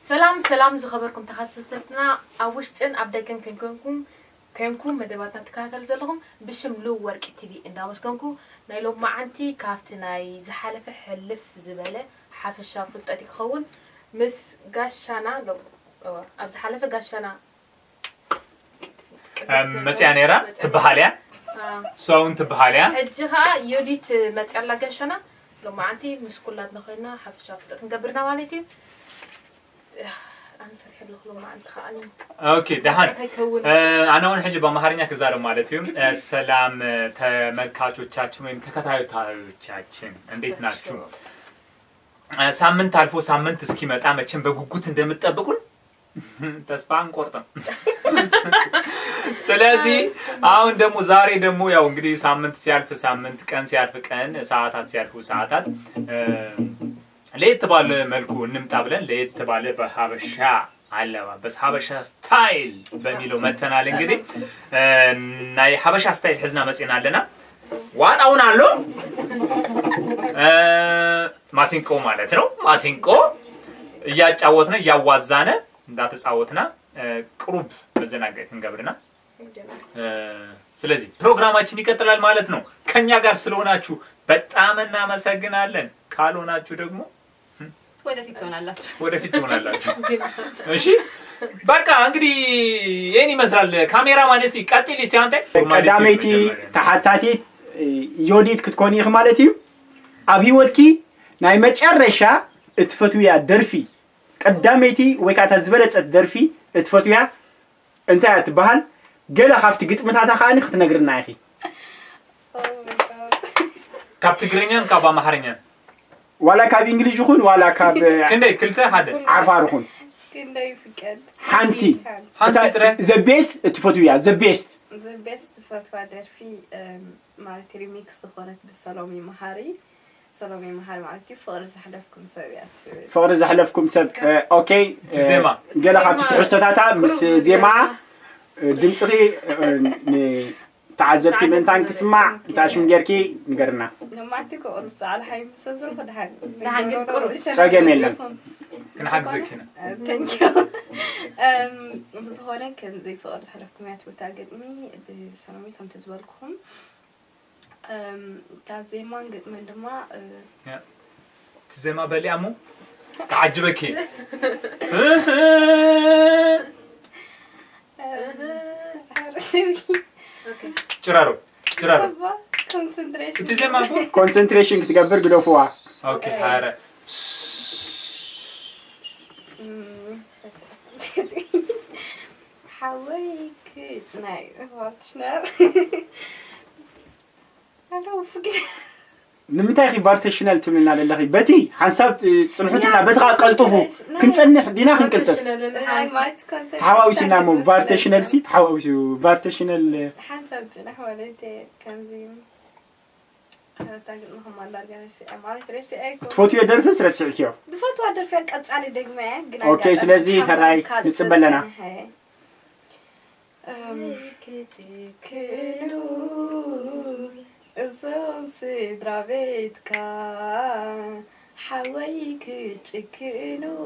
سلام زخبركم تخصصتنا أوشتن أبدأ كنكم مدباتنا تكاثر زلهم بشملو ورق تي في إندا مسكنكم نايلو معانتي كافتناي زحلف حلف زبالة حافظ شافت أتيك خون مس قاشانا لو أبز حلف قاشانا مسيانيرا تبهاليا سوون تبهاليا حجها يوديت مسألة قاشانا لو معانتي مس كلاتنا خينا حافظ شافت أتنقبرنا مالتي أنا فرحت لخلو ما أنت خاني. أوكي دهان. أنا هون حجي بمهارينيا كزارو مالتيوم. سلام تملكاتو تشاتشون تكتايو تشاتشين. عنديت ناتشو. سامن تعرفوا سامن تسكيمة أما تشم بقوقت ندمت أبكون. تسبان قرطن. سلازي أون دمو زاري دمو يا ونقدي سامن تسيالف سامن كان سيالف كان ساعات سيالفو ساعات. ليه تبال ملكو نمتابلن ليه تبال بحبشة على بس حبشة ستايل بميلو متنا لنجدي ناي حبشة ستايل حزنا مسينا لنا وان أون علو ماسينكو مالتنا ماسينكو يا تعوتنا يا وزانة ده تعوتنا كروب بزناقة نقبرنا سلزي برنامجنا كتلال مالتنا كنيا قار سلونا شو بتأمنا مسجنا لن كالونا شو دقمو ወደፊት ትሆናላችሁ እሺ በቃ እንግዲህ የኔ ይመስላል ካሜራማን እስቲ ቀጥል እስቲ አንተ ቀዳሜቲ ተሐታቲ ዮዲት ክትኮኒ ይህ ማለት እዩ ኣብ ህይወትኪ ናይ መጨረሻ እትፈቱያ ደርፊ ቀዳሜቲ ወይ ካታ ዝበለጸት ደርፊ እትፈቱያ እንታይ ትበሃል ገለ ካብቲ ግጥምታታ ካኒ ክትነግርና ይኺ ካብ ትግርኛን ካብ አማርኛን ولا كاب إنجليزي يكون ولا كاب كندي كلته هذا عفار يكون كندي فكر حنتي ترى the best تفوتويا the best تفوتوا در في مالتي ريميكس تخونت بسلامي مهاري سلامي مهاري مالتي فارز حلفكم سويات فارز حلفكم سب أوكي زيما قال خاطر تحسوا تاتا بس زيما دمسري تعذبتي من تانك سمع تاش من جركي نقرنا نمعتك قرص على حي مسزر خدها ده قرص سجميلا كنا حق زي كنا thank you بس هون كان زي فقرت حلفكم يا وتعجبني بسلامي كم تزوركم تعزيما قد من دما تزيما بالي عمو تعجبكي چرارو concentration كتقبر قدوفوا اوكي هاره حويك ناي واتشنا انا فكر نمتى خي بارتشنال تملنا لله بتي حساب صنحتنا بتغا قلطفو كنصنح دينا خنقلطف تحاوسي نامو بارتشنال سي تحاوسي بارتشنال حساب نحوالته كنزي تاجنهم الله جالس امال ترسي اي تفوتو يدرفس رسعكيو دفوتو ادرف قصالي دغمه اوكي سلازي هراي نصبلنا زوم سدرابيتكا حويك تشكنو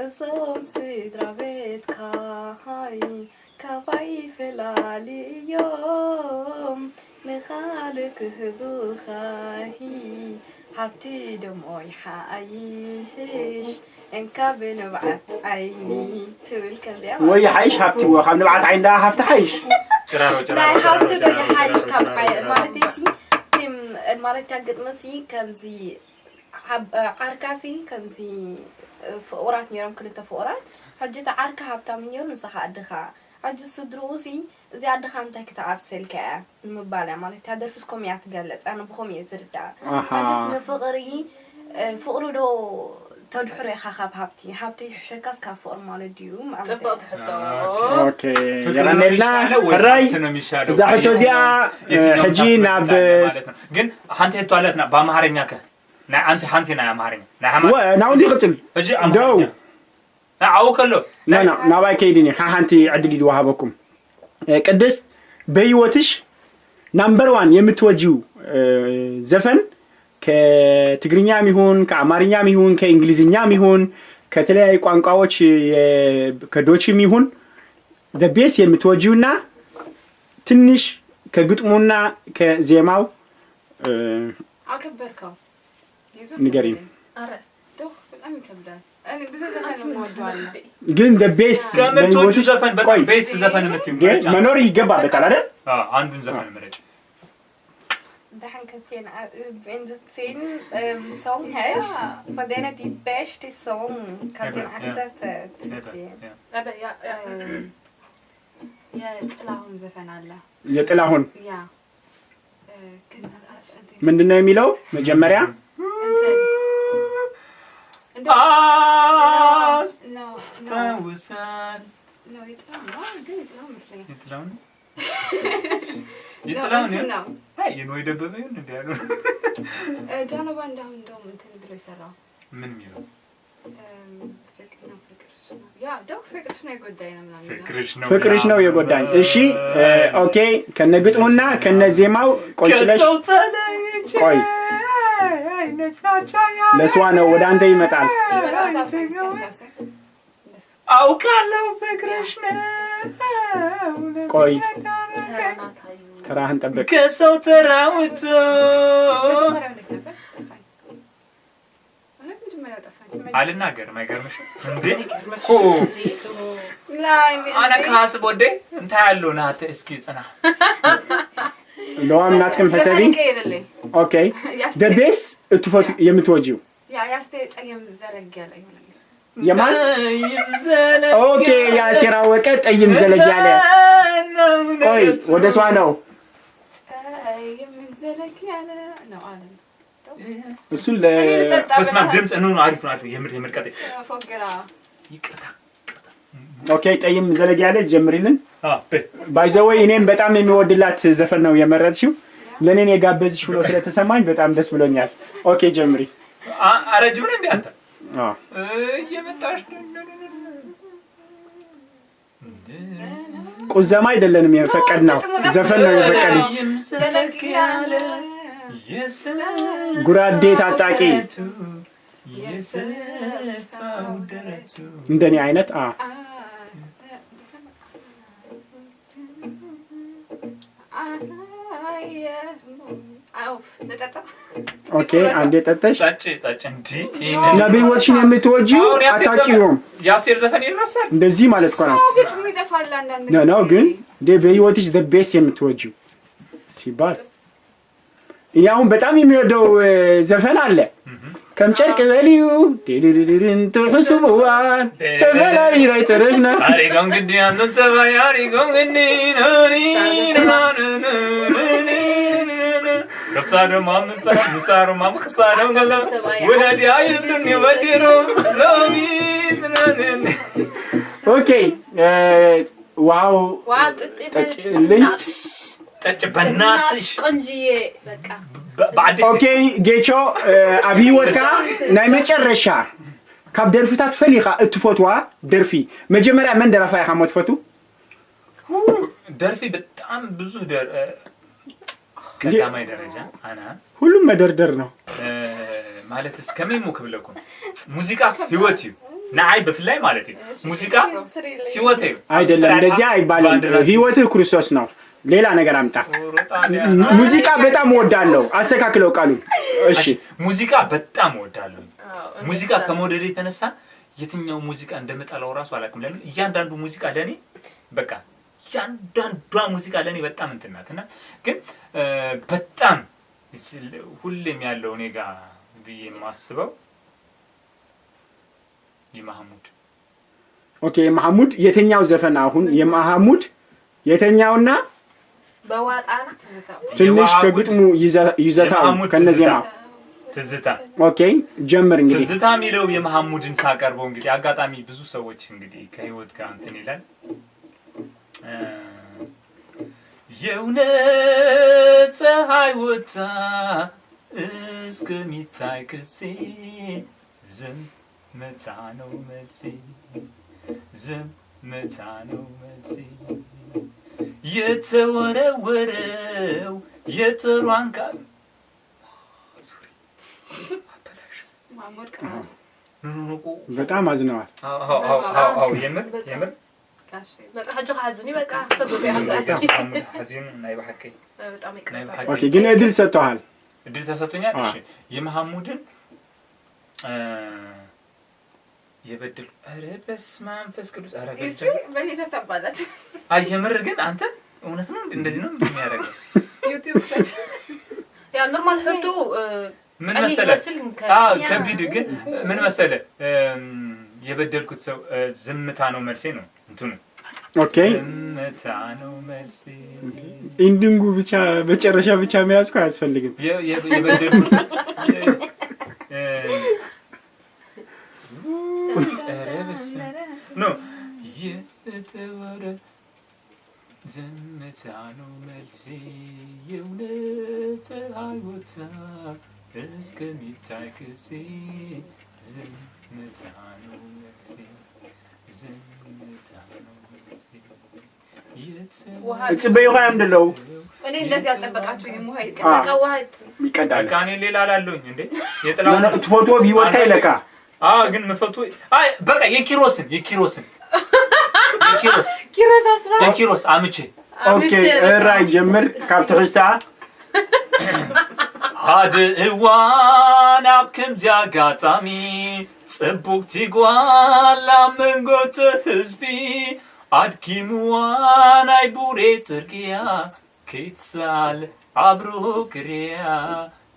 زوم سدرابيتكا هاي كواي فلالي يوم نخالك هبوخاهي حبتي دموي حايش انك بنبعت عيني تقول كذا وي حايش حبتي وخم نبعت عين ده حفت حايش چرارو لا حبتي دو يحايش كبعي مالتي تم المالتي قد مسي كمزي عركاسي كمزي فقرات نيرم كلتا فقرات حجت عركة حبتا من يوم نصحى أدخا حجت صدروسي زي أدخا متى كتعب سلكة المبالع مالتي هدرفسكم يعتقلت أنا بخوم يزردا حجت نفقري فقرو دو تدحري خاخاب حبتي حشكاس كافور مال ديوم تبقى حتى اوكي يرانيلا هراي اذا حتو زيا حجي ناب ግን ሓንቲ ህቷለትና በአማርኛከ ናይ አንተ ሓንቲ ናይ አማርኛ ናይ አማርኛ ናውዚ ቅጽል እጂ ደው አውከሎ لا ናባይ ከይድኒ ሓንቲ ዕድል ይወሃበኩም ቅድስት በህይወትሽ ናምበር 1 የምትወጂው ዘፈን كتجرينيا ميهون كأمارينيا ميهون كإنجليزينيا ميهون ከተለያዩ ቋንቋዎች ከዶችም ይሁን the best የምትወጂውና ትንሽ ከግጥሙና ከዜማው አከበርከው ንገሪኝ አረ ዶክ በጣም ይከብዳል እኔ ብዙ ዘፈን ወደዋለሁ ግን the best ከምትወጁ ዘፈን በጣም ቤስት ዘፈን የምትይው መኖር ይገባበታል አይደል አንዱን ዘፈን ምረጭ dahan kapten in de scène song has for den die beste song kapten asset አበ ያ ja ጥላሁን ዘፈን አለ የጥላሁን ያ ግን ምንድነው የሚለው መጀመሪያ አስ no ታውሳን ይጥላሁን ይጥላሁን ነው አይ የኖይ ደበበ ይሁን እንዴ ያለው ጃኖባ እንደውም እንትን ብሎ ይሰራው ምን የሚለው ፍቅርሽ ነው የጎዳኝ እሺ ኦኬ ከነግጥሙና ከነዜማው ቆይለሽ ቆይ ለስዋ ነው ወደ አንተ ይመጣል አውቃለሁ ፍቅርሽ ነው ቆይ ተራህን ጠብቅ ከሰው ተራውቶ አልናገርም አይገርምሽ እንዴ ኮ አና ካስብ ወዴ እንታ ያለው ናት እስኪ ጽና ለዋም ናትከም ሐሰቢ ኦኬ the best እትፎት የምትወጂው ያ ያስተ ጠየም ዘለግ ያለ ይሆናል የማን ኦኬ ያስቴር አወቀ ጠይም ዘለግ ያለ ቆይ ወደ ሷ ነው ጠይም ዘለግ ያለ ነው አለ እሱ በስማ ድምጽ ነው አሪፍ የምር ቀጥ ፎገራ ይቅርታ ኦኬ ጠይም ዘለግ ያለ ጀምሪልን ባይ ዘ ወይ እኔም በጣም የሚወድላት ዘፈን ነው የመረጥሽው ለኔን የጋበዝሽ ብሎ ስለተሰማኝ በጣም ደስ ብሎኛል ኦኬ ጀምሪ አረጅ ምን እንዴ አንተ እየመጣሽ ቁዘማ አይደለንም የፈቀድነው ዘፈን ነው የፈቀድነው ጉራዴ ታጣቂ እንደኔ አይነት ኦኬ አንዴ ጠጣሽ ጠጭ እንዴ ነብይ ወጥሽን የምትወጂው አታቂውም ያስቴር ዘፈን ይረሳል እንደዚህ ማለት እኮ ነው ነው ግን ነብይ ወጥሽ the best የምትወጂው ሲባል ያው በጣም የሚወደው ዘፈን አለ ከምጨርቅ በሊዩ ዲዲዲዲን ተحسبዋን ተፈላሪ ላይ ተረፍና አሪጋው እንግዲህ አንተ ሰባይ አሪጋው እንግዲህ ከሳዶ ምሳሮ ከሳዶ ገለም ወዳዲ አይብዱን ይወዲሩ ሎሚ ኦኬ ዋው ጠጭ በናትሽ ቆንጂዬ በቃ ኦኬ ጌቾ አብይወትካ ናይ መጨረሻ ካብ ደርፍታት ፈሊኻ እትፈትዋ ደርፊ መጀመሪያ ምን ደረፋ ያኻ ሞትፈቱ ደርፊ በጣም ብዙ ቀዳማይ ደረጃ አና ሁሉም መደርደር ነው ማለት እስከምን ሙክብለኩም ሙዚቃስ ህይወት እዩ ናይ በፍላይ ማለት እዩ ሙዚቃ ህይወት እዩ አይደለም እንደዚህ አይባልም ህይወትህ ክርስቶስ ነው ሌላ ነገር አምጣ ሙዚቃ በጣም ወዳለው አስተካክለው ቃሉ እሺ ሙዚቃ በጣም ወዳለው ሙዚቃ ከመወደድ የተነሳ የትኛው ሙዚቃ እንደመጣለው ራሱ አላውቅም ለምን እያንዳንዱ ሙዚቃ ለኔ በቃ እያንዳንዱ ሙዚቃ ለኔ በጣም እንትናትና ግን በጣም ሁሌም ያለው እኔ ጋር ብዬ ማስበው የማህሙድ ኦኬ የማህሙድ የትኛው ዘፈን አሁን የማህሙድ የተኛውና በዋጣና ትንሽ ከግጥሙ ይዘታው ከነዚያ ትዝታ ኦኬ ጀምር እንግዲህ ትዝታ የሚለው የማህሙድን ሳቀርበው እንግዲህ አጋጣሚ ብዙ ሰዎች እንግዲህ ከህይወት ጋር እንትን ይላል የእውነት ፀሐይ ወጣ እስከሚታይ ክሴ ዝምታ ነው መልሴ ዝምታ ነው መልሴ የተወረወረው የጥሯን ቃል በጣም አዝነዋል። አዎ የምር በቃ ሐጆ ሐዝኒ በቃ ሰበብ ያምጣ ሐዚን ናይ በሐቂ በጣም ኦኬ ግን እድል ሰጥተዋል። እድል ተሰጥቶኛል። እሺ የመሐሙድን የበደል አረ በስመ አብ መንፈስ ቅዱስ አረ በኔ ተሰባላችሁ። አይ የምር ግን አንተ እውነት ነው እንደዚህ ነው የሚያደርገው ዩቲዩብ ያ ኖርማል ሐጡ ምን መሰለህ ከቢድ ግን ምን መሰለህ የበደልኩት ሰው ዝምታ ነው መልሴ ነው እንትኑ ኦኬ ዝምታ ነው መልሴ ኢንዲንጉ ብቻ መጨረሻ ብቻ መያዝ እኮ አያስፈልግም። የበደልኩት ኖ የተወረ ዝምታ ነው መልሴ የእውነት አይወታ እስከሚታይ ጊዜ ዝምታ ነው መልሴ ዝምታ ነው መልሴ እጽበይ ውሃ ምንድነው? እኔ እንደዚህ አልጠበቃችሁኝም። ውሃ ይቀዳል። በቃ እኔ ሌላ አላለሁኝ እንዴ የጥላው ፎቶ ቢወጣ ይለካ ግን መፈቱ በቃ የኪሮስ አምቼ ኦኬ ራይ ጀምር ካብት ህስታ ሃድ እዋን አብክም ዚያጋጣሚ ጽቡቅቲ ጓላ መንጎት ህዝቢ አድኪሙዋን አይቡሬ ጽርቅያ ኪትሳል አብሩክሪያ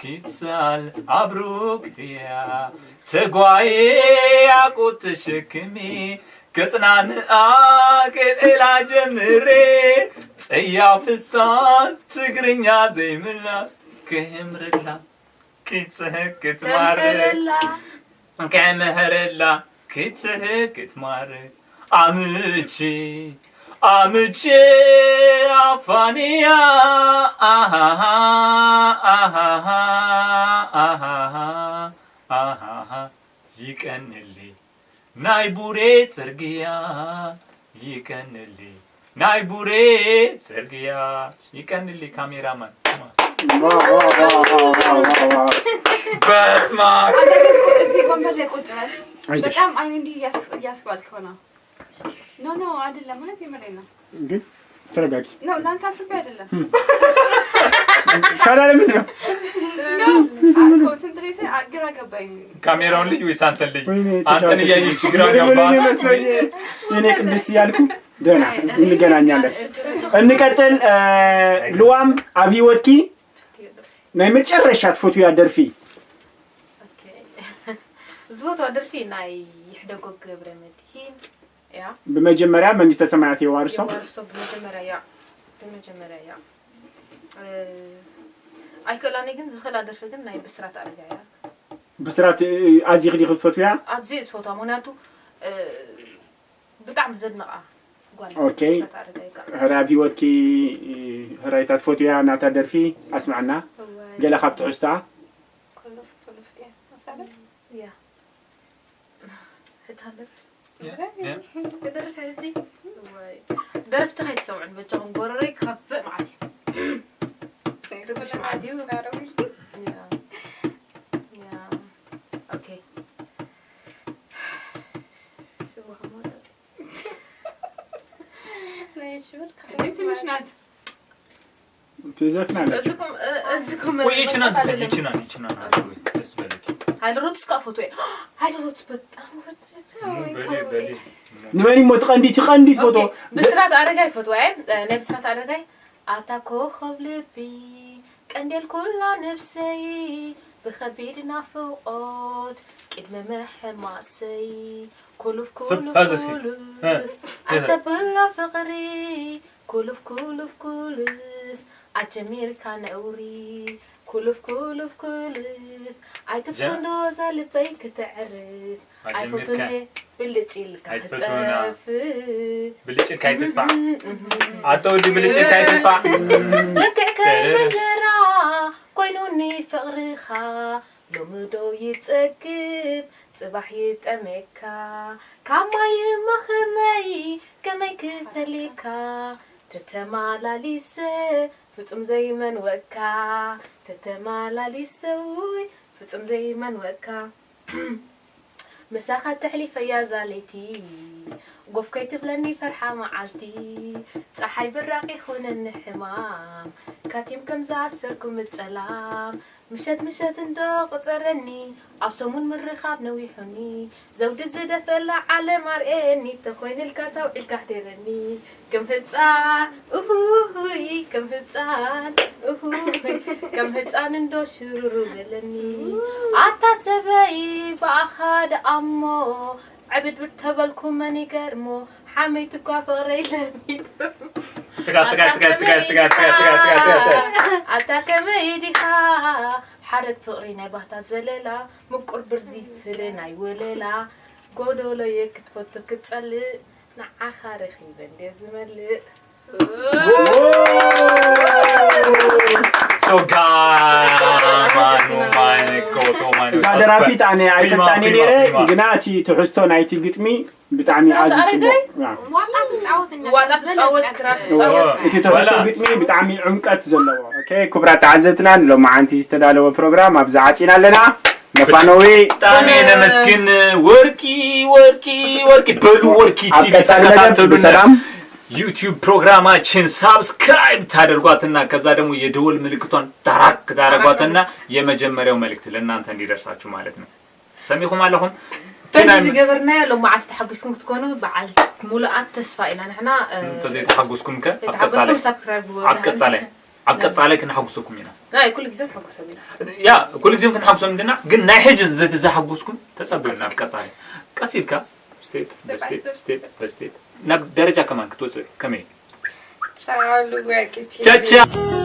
ኪትሳል አብሩክሪያ ተጓዬ ያቆት ተሸክሜ ከጽናን አቀላ ጀምሬ ጽያፍ ልሳን ትግርኛ ዘይምላስ ከህምርላ ኪትሰህክት ማርላ ከመህርላ ኪትሰህክት ማር አምቼ አፋንያ ይቀንልኝ ናይ ቡሬ ጽርግያ ይቀንልኝ ናይ ቡሬ ጽርግያ ይቀንልኝ ካሜራማን በስማ እዚህ ወንበር ላይ ቁጭ በል። በጣም አይኔ እንዲህ እያስባልከው ነው። ኖ አይደለም፣ እውነት የምሬን ነው። ግን ተረጋጊ። ነው ላንተ አስቤ አይደለም። ታዲያ ለምን ነው ኮንሰንትሬት አግራ ገባኝ። ካሜራውን ልጅ ወይስ አንተን ልጅ? አንተን እያየች ግራ ገባ። የኔ ቅድስት እያልኩ ደህና እንገናኛለን። እንቀጥል። ልዋም ኣብ ህይወትኪ ናይ መጨረሻት ፎቶ ያደርፊ ዝፎቶ አደርፊ ናይ ይሕደጎ ገብረ መድሂን ያ በመጀመሪያ መንግስተ ሰማያት የዋርሶ በመጀመሪያ ያ አይከላኔ ግን ዝኸላ አደርፊ ግን ናይ ብስራት አረጋያ ብስራት አዚኽ ዲኽ ፎቶያ አዚ ፎቶ ሞናቱ በጣም ዘድነቃ ኦኬ هراب هيوتكي هرايتات فوتويا ناتا درفي اسمعنا قال خبط عستا كلف يا مثلا يا هتهدر درف عزي درفت خيت سوعن بجون قرري خفق معدي معدي يا اوكي ትንሽ ናት ትዘፍናለች። እዝኩም ወይ ይችናል ደስ በለኪ ሃይሎሮት ስቃፎት ወይ ሃይሎሮት በጣም ንበኒ ሞት ቀንዲት ፎቶ ብስራት አረጋይ ፎቶ ወይ ናይ ብስራት አረጋይ አታኮ ኸብልቢ ቀንዴል ኩላ ነፍሰይ بخبير نافقات كد محماسي كلف أتبلا فقري كلف أجمير كان أوري كلف أيتفتون دوزا لبيك تعرف أيفتوني بلتشيل بلتشيل كاي تدفع عطولي بلتشيل كاي تدفع لكع كاي مجرى كوينوني فقرخا لمدو يتسكب صباح يتأمكا كما يمخمي كما يكفليكا تتمالا ليسي فتم زي من وكا تتمالا ليسوي فتم زي من وكا مساخة تحليف يا زالتي قف كي تبلني فرحة معالتي صحي بالراقي خون النحمام كاتيم كم زعسركم السلام مشت اندوق قصرني أبصمون من رخاب نويحني زود الزدة فلع على مرئني تخوين الكاسة والكحدرني كم هتسان أوهوي كم هتسان أوهوي كم هتسان اندو شرورو بلني عطا سباي بأخاد أمو عبد بتبلكم مني كرمو حميتك وفري لمي أتاك ميديها حرك فقرينا بحتا زللا مقر برزي فلنا يوللا قودو لو يكتفتو كتسلق نعا خارخي بندي زملق So زاد رافيت أنا عايزتاني ليه جناتي تحسته نايتي قتمي بتعمي عازي إنتي تحسته قتمي بتعمي عمقات زلوا أوكي كبرات عزتنا لو ما عندي استدلوا برنامج أبزعتنا لنا نفانوي تامين مسكين وركي بلو وركي تي بسلام ዩቲዩብ ፕሮግራማችን ሳብስክራይብ ታደርጓትና ከዛ ደግሞ የደወል ምልክቷን ታራክ ታደርጓትና የመጀመሪያው መልእክት ለእናንተ እንዲደርሳችሁ ማለት ነው። ሰሚኹም አለኹም በዚህ ገበርና ያለው ማዓት ተሐግስኩም ትኮኑ በዓል ሙሉአት ተስፋ ኢና ንሕና ተዘይ ተሐግስኩም አብቀጻላይ ክንሐግስኩም ኢና ናይ ኩሉ ግዜ ተሐግስኩም ኢና ያ ኩሉ ግዜ ክንሐግስኩም እንደና ግን ናይ ሕጅን ዘተዛሐግስኩም ተጸብዩና አብቀጻላይ ቀሲልካ ስቴፕ ናብ ደረጃ ከማን ክትወጽእ ከመይ Ciao, Luca, che ti... Ciao.